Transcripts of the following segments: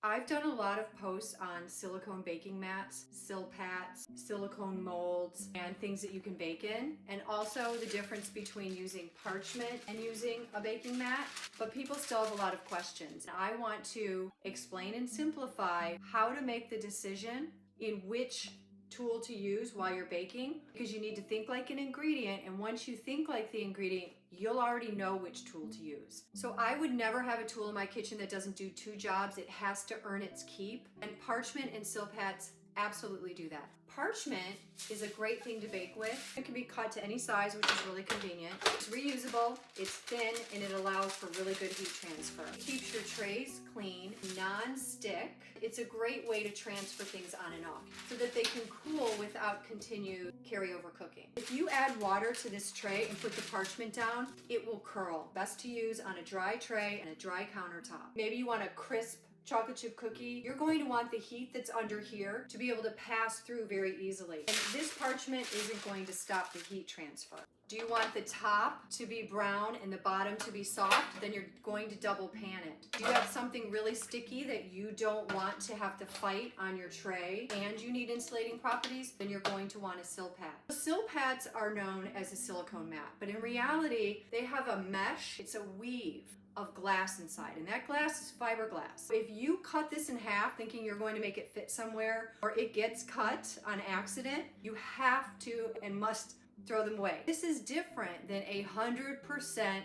I've done a lot of posts on silicone baking mats, Silpats, silicone molds, and things that you can bake in, and also the difference between using parchment and using a baking mat, but people still have a lot of questions. I want to explain and simplify how to make the decision in which tool to use while you're baking, because you need to think like an ingredient, and once you think like the ingredient, you'll already know which tool to use. So I would never have a tool in my kitchen that doesn't do two jobs. It has to earn its keep, and parchment and Silpats absolutely do that. Parchment is a great thing to bake with. It can be cut to any size, which is really convenient. It's reusable, it's thin, and it allows for really good heat transfer. It keeps your trays clean, non-stick. It's a great way to transfer things on and off so that they can cool without continued carryover cooking. If you add water to this tray and put the parchment down, it will curl. Best to use on a dry tray and a dry countertop. Maybe you want a crisp chocolate chip cookie, you're going to want the heat that's under here to be able to pass through very easily. And this parchment isn't going to stop the heat transfer. Do you want the top to be brown and the bottom to be soft? Then you're going to double pan it. Do you have something really sticky that you don't want to have to fight on your tray and you need insulating properties? Then you're going to want a Silpat. Silpats are known as a silicone mat, but in reality, they have a mesh. It's a weave of glass inside, and that glass is fiberglass. If you cut this in half thinking you're going to make it fit somewhere, or it gets cut on accident, you have to and must throw them away. This is different than 100%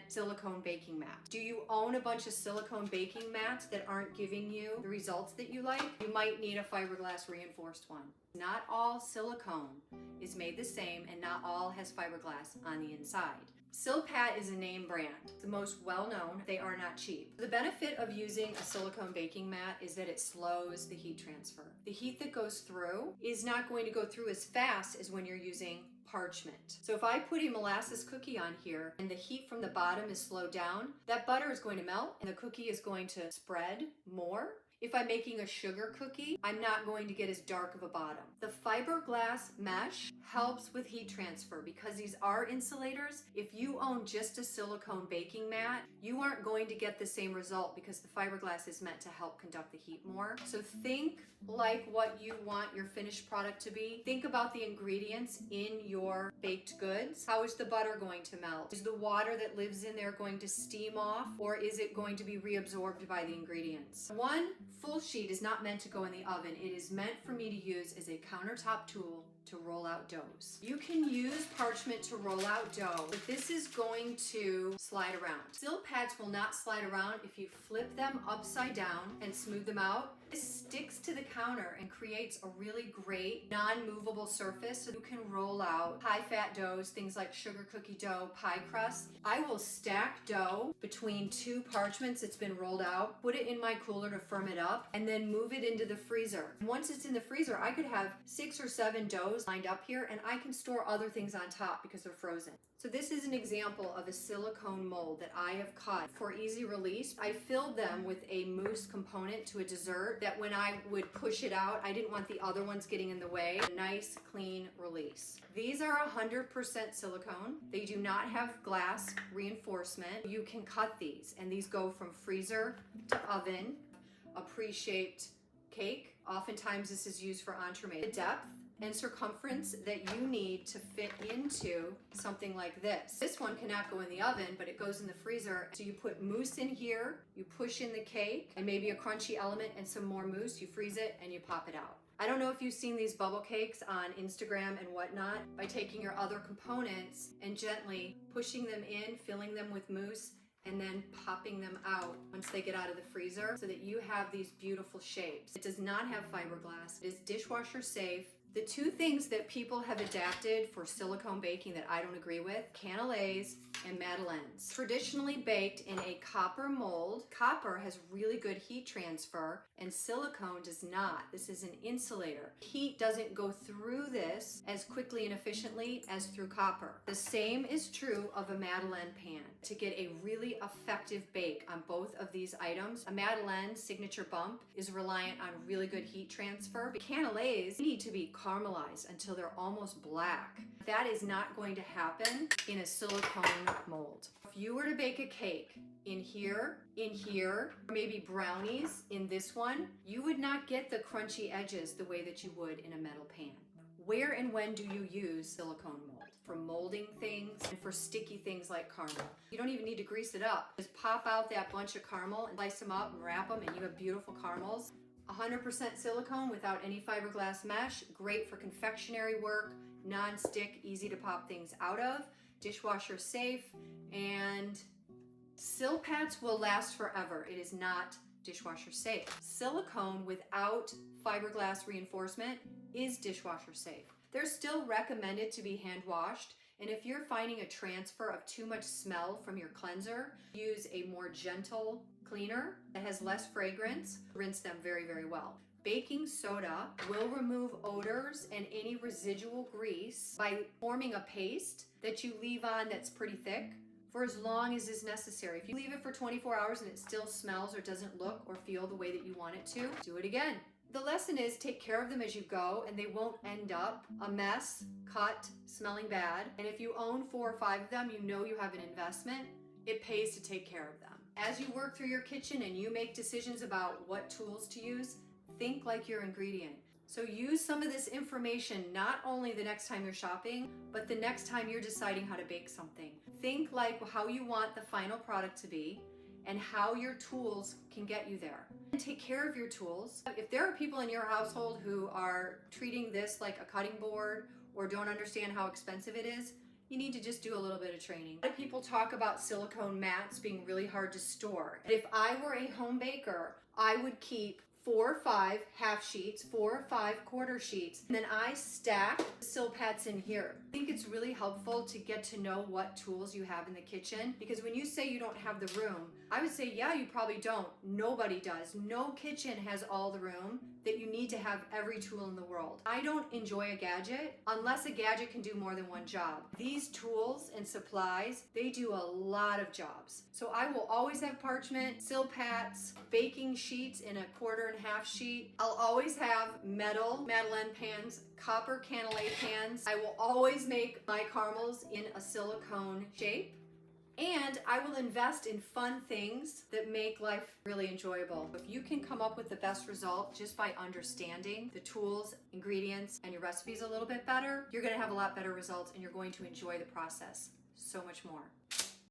silicone baking mat. Do you own a bunch of silicone baking mats that aren't giving you the results that you like? You might need a fiberglass reinforced one. Not all silicone is made the same, and not all has fiberglass on the inside. Silpat is a name brand, the most well-known. They are not cheap. The benefit of using a silicone baking mat is that it slows the heat transfer. The heat that goes through is not going to go through as fast as when you're using parchment. So if I put a molasses cookie on here and the heat from the bottom is slowed down, that butter is going to melt and the cookie is going to spread more. If I'm making a sugar cookie, I'm not going to get as dark of a bottom. The fiberglass mesh helps with heat transfer because these are insulators. If you own just a silicone baking mat, you aren't going to get the same result because the fiberglass is meant to help conduct the heat more. So think like what you want your finished product to be. Think about the ingredients in your baked goods. How is the butter going to melt? Is the water that lives in there going to steam off, or is it going to be reabsorbed by the ingredients? One full sheet is not meant to go in the oven. It is meant for me to use as a countertop tool to roll out doughs. You can use parchment to roll out dough, but this is going to slide around. Silpats will not slide around if you flip them upside down and smooth them out. This sticks to the counter and creates a really great non-movable surface so you can roll out high-fat doughs, things like sugar cookie dough, pie crust. I will stack dough between two parchments that's been rolled out, put it in my cooler to firm it up, and then move it into the freezer. Once it's in the freezer, I could have 6 or 7 doughs lined up here, and I can store other things on top because they're frozen. So this is an example of a silicone mold that I have cut for easy release. I filled them with a mousse component to a dessert that when I would push it out, I didn't want the other ones getting in the way. A nice, clean release. These are 100% silicone. They do not have glass reinforcement. You can cut these, and these go from freezer to oven, a pre-shaped cake. Oftentimes this is used for entremet. The depth and circumference that you need to fit into something like this. This one cannot go in the oven, but it goes in the freezer. So you put mousse in here, you push in the cake, and maybe a crunchy element and some more mousse, you freeze it, and you pop it out. I don't know if you've seen these bubble cakes on Instagram and whatnot, by taking your other components and gently pushing them in, filling them with mousse, and then popping them out once they get out of the freezer so that you have these beautiful shapes. It does not have fiberglass. It is dishwasher safe. The two things that people have adapted for silicone baking that I don't agree with, cannelés and madeleines. Traditionally baked in a copper mold, copper has really good heat transfer and silicone does not. This is an insulator. Heat doesn't go through this as quickly and efficiently as through copper. The same is true of a madeleine pan. To get a really effective bake on both of these items, a madeleine signature bump is reliant on really good heat transfer. Cannelés need to be caramelized until they're almost black. That is not going to happen in a silicone mold. If you were to bake a cake in here, or maybe brownies in this one, you would not get the crunchy edges the way that you would in a metal pan. Where and when do you use silicone mold? For molding things and for sticky things like caramel. You don't even need to grease it up. Just pop out that bunch of caramel and slice them up and wrap them, and you have beautiful caramels. 100% silicone without any fiberglass mesh. Great for confectionery work, non-stick, easy to pop things out of, dishwasher safe, and Sil-Pats will last forever. It is not dishwasher safe. Silicone without fiberglass reinforcement is dishwasher safe. They're still recommended to be hand washed, and if you're finding a transfer of too much smell from your cleanser, use a more gentle cleaner that has less fragrance. Rinse them very, very well. Baking soda will remove odors and any residual grease by forming a paste that you leave on that's pretty thick for as long as is necessary. If you leave it for 24 hours and it still smells or doesn't look or feel the way that you want it to, do it again. The lesson is take care of them as you go, and they won't end up a mess, cut, smelling bad. And if you own 4 or 5 of them, you know you have an investment. It pays to take care of them. As you work through your kitchen and you make decisions about what tools to use, think like your ingredient. So use some of this information not only the next time you're shopping, but the next time you're deciding how to bake something. Think like how you want the final product to be and how your tools can get you there. And take care of your tools. If there are people in your household who are treating this like a cutting board or don't understand how expensive it is, you need to just do a little bit of training. A lot of people talk about silicone mats being really hard to store. If I were a home baker, I would keep 4 or 5 half sheets, 4 or 5 quarter sheets, and then I stack Sil-Pats in here. I think it's really helpful to get to know what tools you have in the kitchen, because when you say you don't have the room, I would say, yeah, you probably don't. Nobody does. No kitchen has all the room that you need to have every tool in the world. I don't enjoy a gadget unless a gadget can do more than one job. These tools and supplies, they do a lot of jobs. So I will always have parchment, Sil-Pats, baking sheets in a 1/4 and half sheet. I'll always have metal Madeleine pans, copper cannelé pans. I will always make my caramels in a silicone shape. And I will invest in fun things that make life really enjoyable. If you can come up with the best result just by understanding the tools, ingredients, and your recipes a little bit better, you're gonna have a lot better results and you're going to enjoy the process so much more.